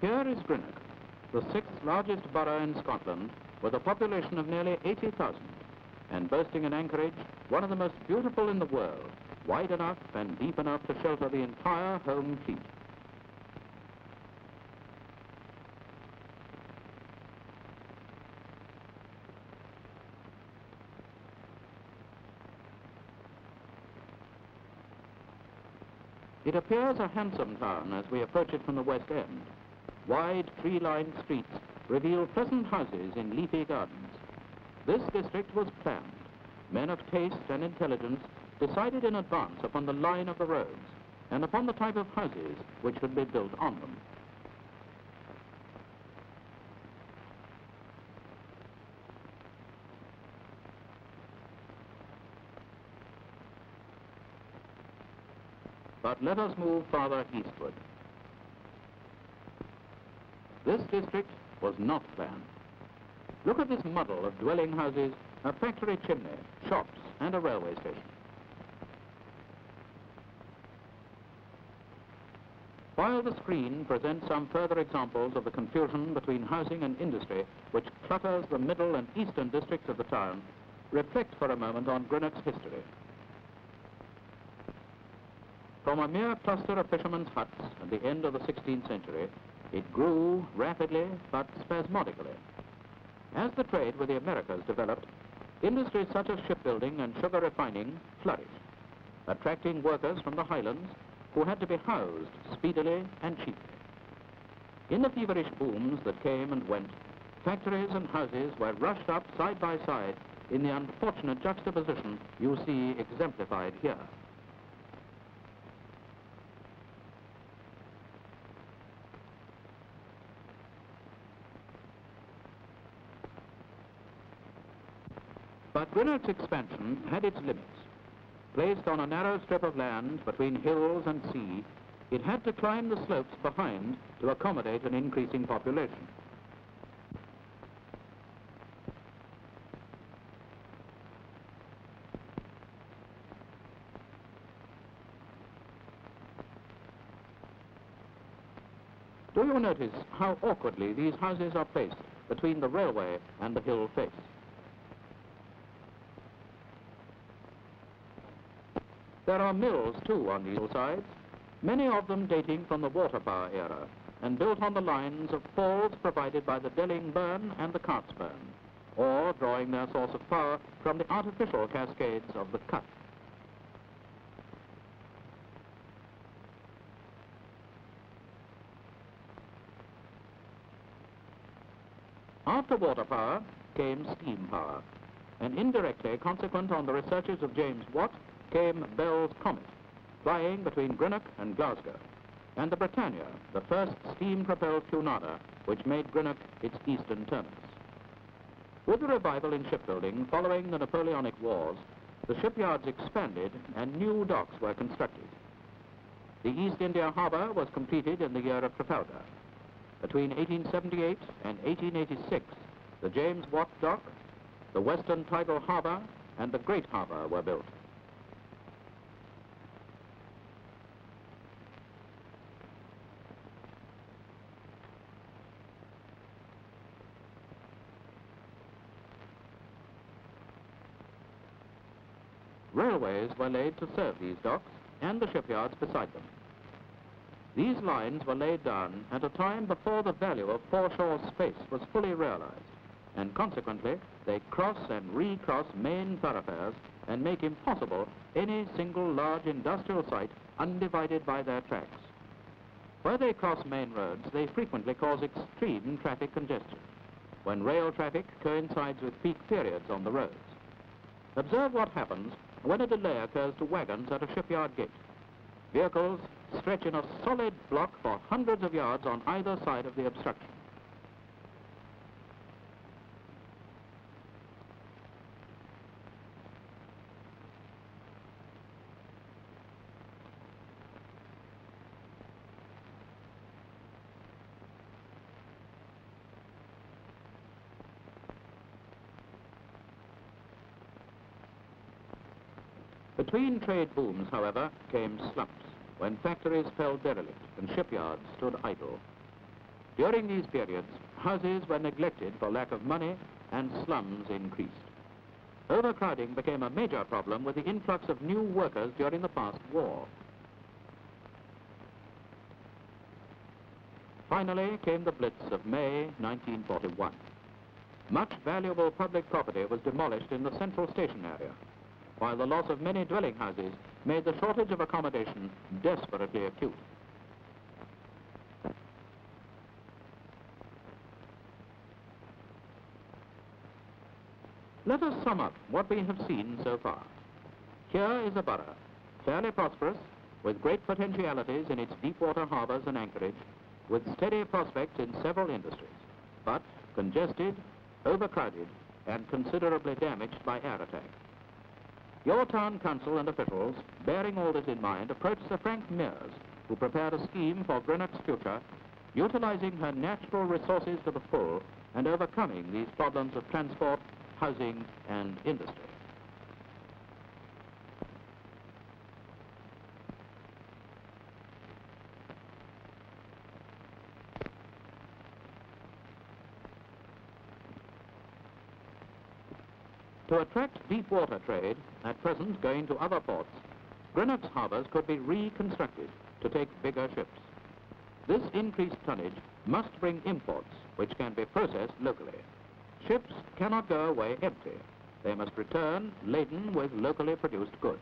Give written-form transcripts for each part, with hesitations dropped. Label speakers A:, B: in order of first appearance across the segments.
A: Here is Greenock, the sixth largest borough in Scotland, with a population of nearly 80,000, and boasting an anchorage, one of the most beautiful in the world, wide enough and deep enough to shelter the entire home fleet. It appears a handsome town as we approach it from the West End. Wide, tree-lined streets reveal pleasant houses in leafy gardens. This district was planned. Men of taste and intelligence decided in advance upon the line of the roads and upon the type of houses which should be built on them. But let us move farther eastward. This district was not planned. Look at this muddle of dwelling houses, a factory chimney, shops, and a railway station. While the screen presents some further examples of the confusion between housing and industry which clutters the middle and eastern districts of the town, reflect for a moment on Greenock's history. From a mere cluster of fishermen's huts at the end of the 16th century, it grew rapidly but spasmodically. As the trade with the Americas developed, industries such as shipbuilding and sugar refining flourished, attracting workers from the highlands who had to be housed speedily and cheaply. In the feverish booms that came and went, factories and houses were rushed up side by side in the unfortunate juxtaposition you see exemplified here. But Greenock's expansion had its limits. Placed on a narrow strip of land between hills and sea, it had to climb the slopes behind to accommodate an increasing population. Do you notice how awkwardly these houses are placed between the railway and the hill face? There are mills, too, on these hillsides, many of them dating from the water power era and built on the lines of falls provided by the Delling burn and the Carts burn, or drawing their source of power from the artificial cascades of the Cut. After water power came steam power, and indirectly consequent on the researches of James Watt came Bell's Comet, flying between Greenock and Glasgow, and the Britannia, the first steam-propelled cunarder, which made Greenock its eastern terminus. With the revival in shipbuilding following the Napoleonic Wars, the shipyards expanded and new docks were constructed. The East India Harbour was completed in the year of Trafalgar. Between 1878 and 1886, the James Watt Dock, the Western Tidal Harbour, and the Great Harbour were built. Railways were laid to serve these docks and the shipyards beside them. These lines were laid down at a time before the value of foreshore space was fully realized, and consequently they cross and recross main thoroughfares and make impossible any single large industrial site undivided by their tracks. Where they cross main roads, they frequently cause extreme traffic congestion, when rail traffic coincides with peak periods on the roads. Observe what happens when a delay occurs to wagons at a shipyard gate. Vehicles stretch in a solid block for hundreds of yards on either side of the obstruction. Between trade booms, however, came slumps, when factories fell derelict and shipyards stood idle. During these periods, houses were neglected for lack of money and slums increased. Overcrowding became a major problem with the influx of new workers during the past war. Finally came the Blitz of May 1941. Much valuable public property was demolished in the Central Station area, while the loss of many dwelling houses made the shortage of accommodation desperately acute. Let us sum up what we have seen so far. Here is a borough, fairly prosperous, with great potentialities in its deep water harbors and anchorage, with steady prospects in several industries, but congested, overcrowded, and considerably damaged by air attack. Your town council and officials, bearing all this in mind, approached Sir Frank Mears, who prepared a scheme for Greenock's future, utilizing her natural resources to the full and overcoming these problems of transport, housing, and industry. To attract deep water trade, at present going to other ports, Greenock's harbors could be reconstructed to take bigger ships. This increased tonnage must bring imports, which can be processed locally. Ships cannot go away empty. They must return laden with locally produced goods.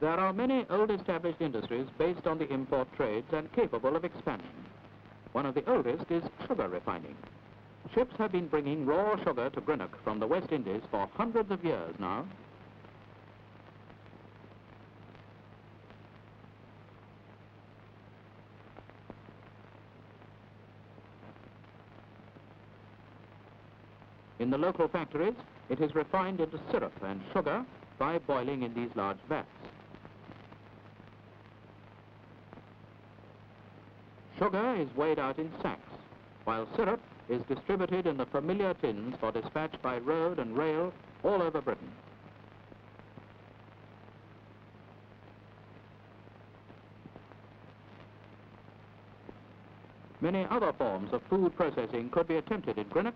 A: There are many old established industries based on the import trades and capable of expansion. One of the oldest is sugar refining. Ships have been bringing raw sugar to Greenock from the West Indies for hundreds of years now. In the local factories, it is refined into syrup and sugar by boiling in these large vats. Sugar is weighed out in sacks, while syrup is distributed in the familiar tins for dispatch by road and rail all over Britain. Many other forms of food processing could be attempted in Greenock,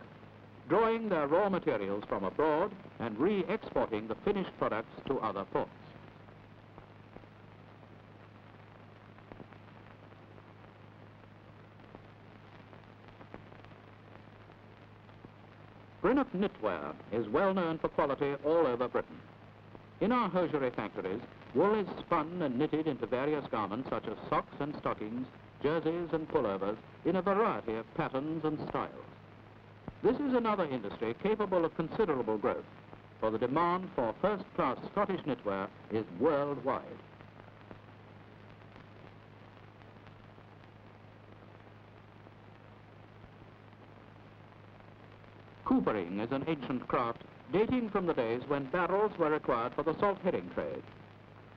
A: drawing their raw materials from abroad and re-exporting the finished products to other ports. Greenock knitwear is well known for quality all over Britain. In our hosiery factories, wool is spun and knitted into various garments such as socks and stockings, jerseys and pullovers in a variety of patterns and styles. This is another industry capable of considerable growth, for the demand for first-class Scottish knitwear is worldwide. Coopering is an ancient craft dating from the days when barrels were required for the salt herring trade.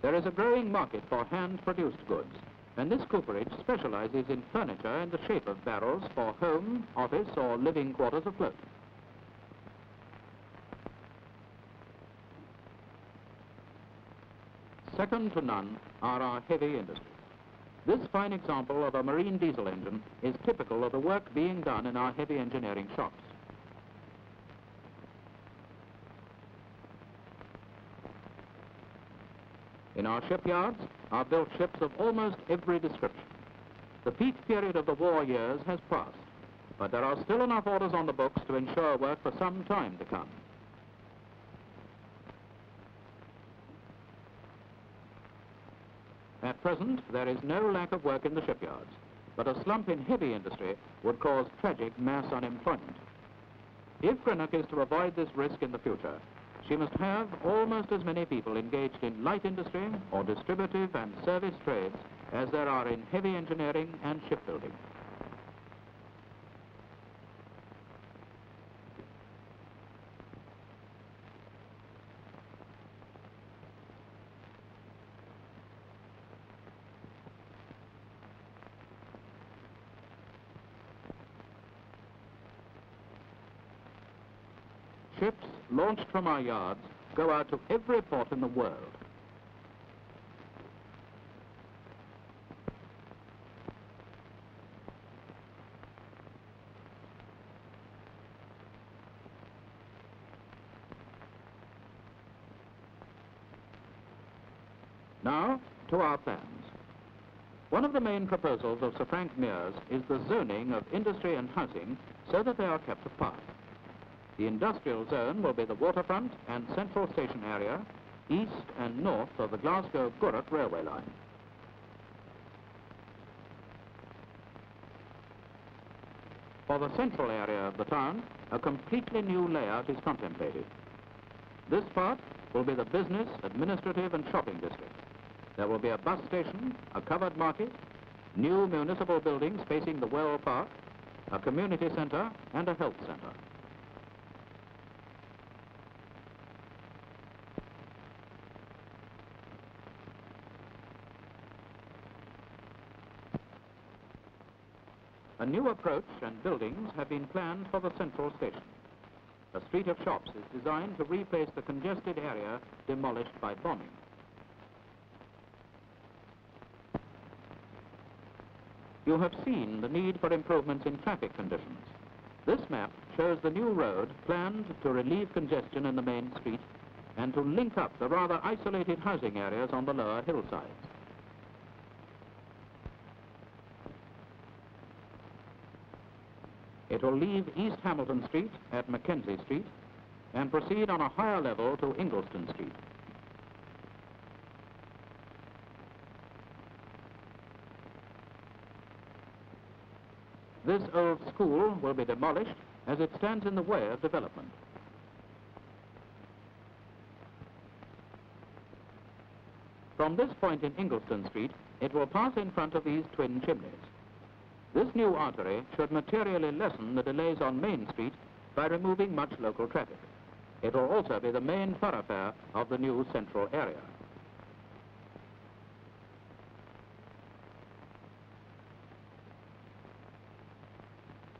A: There is a growing market for hand-produced goods, and this cooperage specializes in furniture in the shape of barrels for home, office, or living quarters afloat. second to none are our heavy industries. This fine example of a marine diesel engine is typical of the work being done in our heavy engineering shops. In our shipyards are built ships of almost every description. The peak period of the war years has passed, but there are still enough orders on the books to ensure work for some time to come. At present, there is no lack of work in the shipyards, but a slump in heavy industry would cause tragic mass unemployment. If Greenock is to avoid this risk in the future, she must have almost as many people engaged in light industry or distributive and service trades as there are in heavy engineering and shipbuilding. Ships launched from our yards go out to every port in the world. Now, to our plans. One of the main proposals of Sir Frank Mears is the zoning of industry and housing so that they are kept apart. The industrial zone will be the waterfront and central station area, east and north of the Glasgow-Greenock railway line. For the central area of the town, a completely new layout is contemplated. This part will be the business, administrative and shopping district. There will be a bus station, a covered market, new municipal buildings facing the Well Park, a community centre and a health centre. A new approach and buildings have been planned for the central station. A street of shops is designed to replace the congested area demolished by bombing. You have seen the need for improvements in traffic conditions. This map shows the new road planned to relieve congestion in the main street and to link up the rather isolated housing areas on the lower hillsides. It will leave East Hamilton Street at Mackenzie Street and proceed on a higher level to Ingleston Street. This old school will be demolished as it stands in the way of development. From this point in Ingleston Street, it will pass in front of these twin chimneys. This new artery should materially lessen the delays on Main Street by removing much local traffic. It will also be the main thoroughfare of the new central area.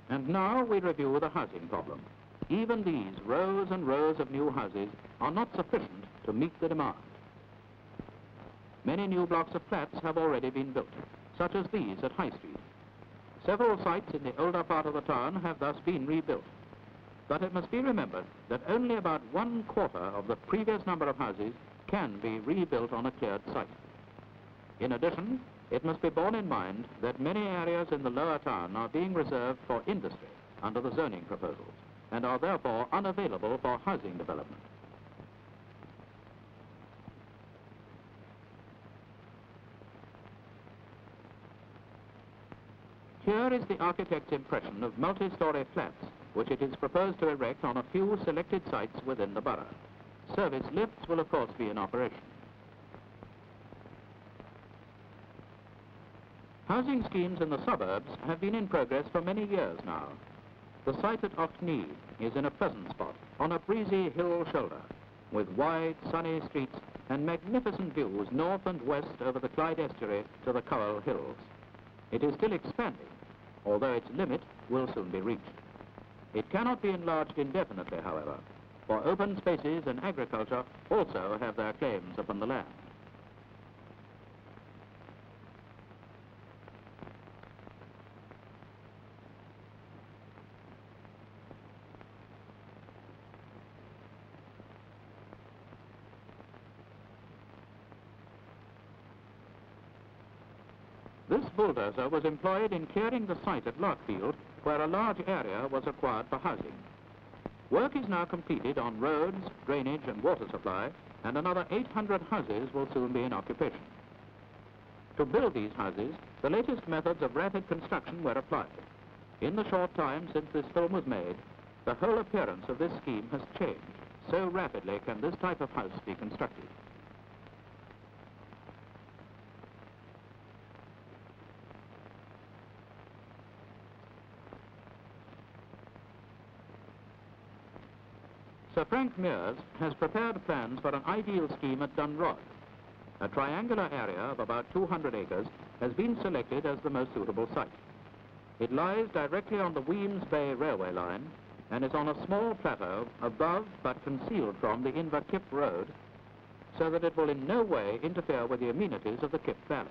A: And now we review the housing problem. Even these rows and rows of new houses are not sufficient to meet the demand. Many new blocks of flats have already been built, such as these at High Street. Several sites in the older part of the town have thus been rebuilt. But it must be remembered that only about 1/4 of the previous number of houses can be rebuilt on a cleared site. In addition, it must be borne in mind that many areas in the lower town are being reserved for industry under the zoning proposals and are therefore unavailable for housing development. Here is the architect's impression of multi-story flats, which it is proposed to erect on a few selected sites within the borough. Service lifts will of course be in operation. Housing schemes in the suburbs have been in progress for many years now. The site at Ockney is in a pleasant spot on a breezy hill shoulder with wide sunny streets and magnificent views north and west over the Clyde estuary to the Cowell Hills. It is still expanding, although its limit will soon be reached. It cannot be enlarged indefinitely, however, for open spaces and agriculture also have their claims upon the land. This bulldozer was employed in clearing the site at Larkfield, where a large area was acquired for housing. Work is now completed on roads, drainage and water supply, and another 800 houses will soon be in occupation. To build these houses, the latest methods of rapid construction were applied. In the short time since this film was made, the whole appearance of this scheme has changed. So rapidly can this type of house be constructed. Sir Frank Mears has prepared plans for an ideal scheme at Dunrod. A triangular area of about 200 acres has been selected as the most suitable site. It lies directly on the Weems Bay railway line and is on a small plateau above but concealed from the Inverkip Road, so that it will in no way interfere with the amenities of the Kip Valley.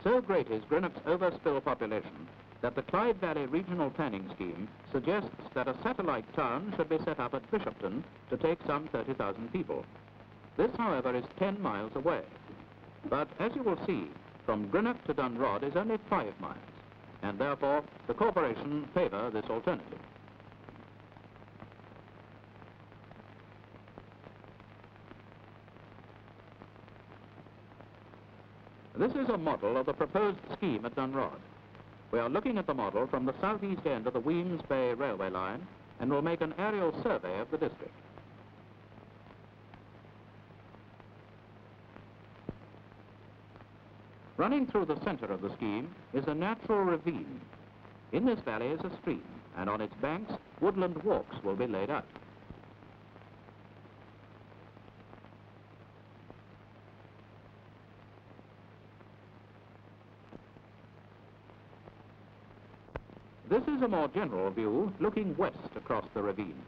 A: So great is Greenock's overspill population that the Clyde Valley Regional Planning Scheme suggests that a satellite town should be set up at Bishopton to take some 30,000 people. This, however, is 10 miles away. But as you will see, from Greenock to Dunrod is only 5 miles, and therefore the corporation favour this alternative. This is a model of the proposed scheme at Dunrod. We are looking at the model from the southeast end of the Weems Bay railway line and will make an aerial survey of the district. Running through the center of the scheme is a natural ravine. In this valley is a stream, and on its banks, woodland walks will be laid out. This is a more general view looking west across the ravine.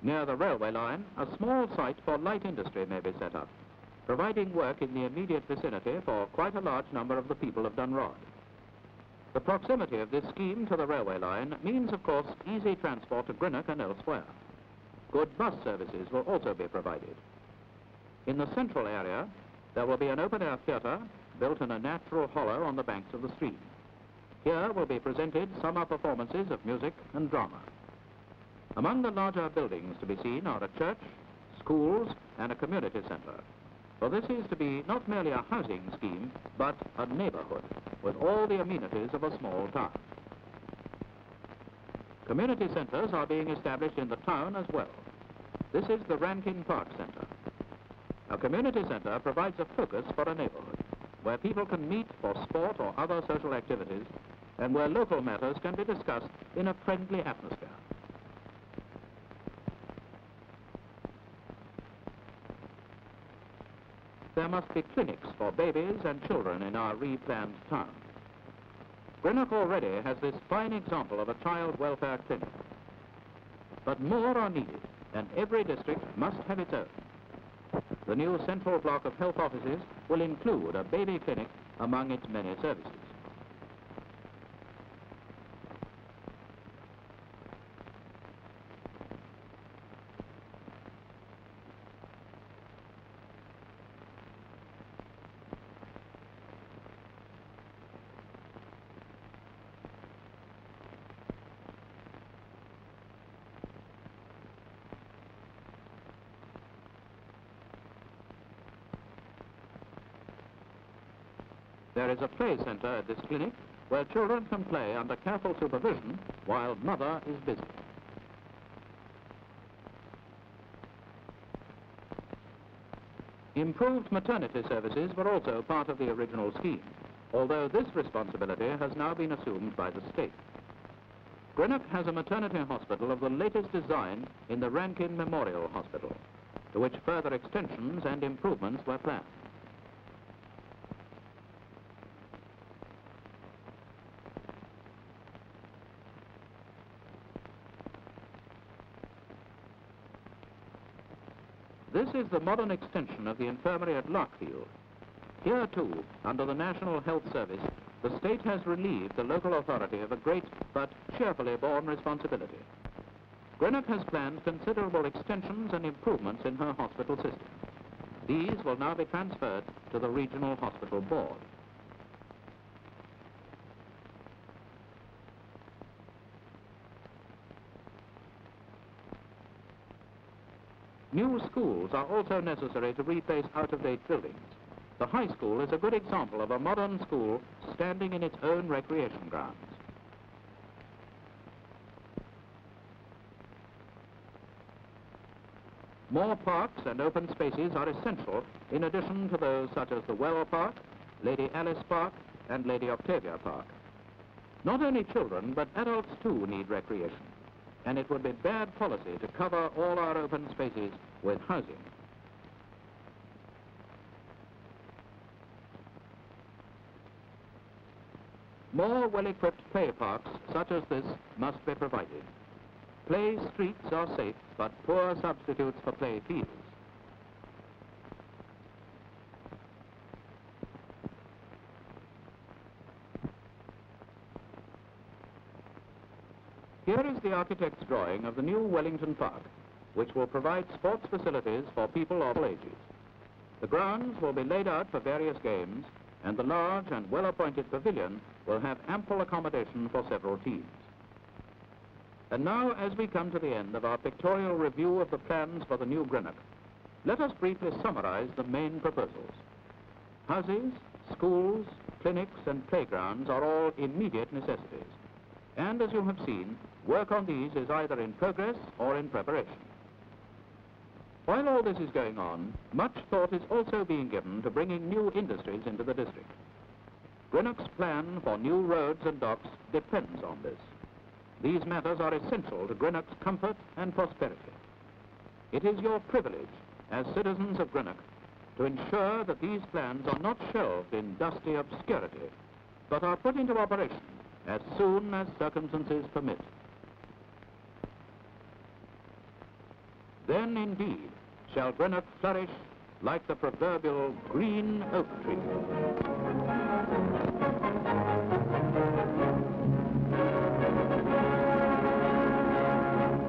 A: Near the railway line, a small site for light industry may be set up, providing work in the immediate vicinity for quite a large number of the people of Dunrod. The proximity of this scheme to the railway line means, of course, easy transport to Greenock and elsewhere. Good bus services will also be provided. In the central area, there will be an open-air theatre built in a natural hollow on the banks of the stream. Here will be presented summer performances of music and drama. Among the larger buildings to be seen are a church, schools, and a community centre. For this is to be not merely a housing scheme, but a neighbourhood with all the amenities of a small town. Community centres are being established in the town as well. This is the Rankin Park Centre. A community centre provides a focus for a neighbourhood, where people can meet for sport or other social activities, and where local matters can be discussed in a friendly atmosphere. There must be clinics for babies and children in our replanned town. Greenock already has this fine example of a child welfare clinic. But more are needed, and every district must have its own. The new central block of health offices will include a baby clinic among its many services. There is a play centre at this clinic where children can play under careful supervision while mother is busy. Improved maternity services were also part of the original scheme, although this responsibility has now been assumed by the state. Greenock has a maternity hospital of the latest design in the Rankin Memorial Hospital, to which further extensions and improvements were planned. This is the modern extension of the infirmary at Larkfield. Here too, under the National Health Service, the state has relieved the local authority of a great but cheerfully borne responsibility. Greenock has planned considerable extensions and improvements in her hospital system. These will now be transferred to the Regional Hospital Board. New schools are also necessary to replace out-of-date buildings. The high school is a good example of a modern school standing in its own recreation grounds. More parks and open spaces are essential in addition to those such as the Well Park, Lady Alice Park and Lady Octavia Park. Not only children but adults too need recreation, and it would be bad policy to cover all our open spaces with housing. More well-equipped play parks such as this must be provided. Play streets are safe, but poor substitutes for play fields. Here is the architect's drawing of the new Wellington Park, which will provide sports facilities for people of all ages. The grounds will be laid out for various games, and the large and well-appointed pavilion will have ample accommodation for several teams. And now, as we come to the end of our pictorial review of the plans for the new Greenock, let us briefly summarize the main proposals. Houses, schools, clinics and playgrounds are all immediate necessities. And as you have seen, work on these is either in progress or in preparation. While all this is going on, much thought is also being given to bringing new industries into the district. Greenock's plan for new roads and docks depends on this. These matters are essential to Greenock's comfort and prosperity. It is your privilege as citizens of Greenock to ensure that these plans are not shelved in dusty obscurity, but are put into operation as soon as circumstances permit. Then indeed shall Greenock flourish like the proverbial green oak tree.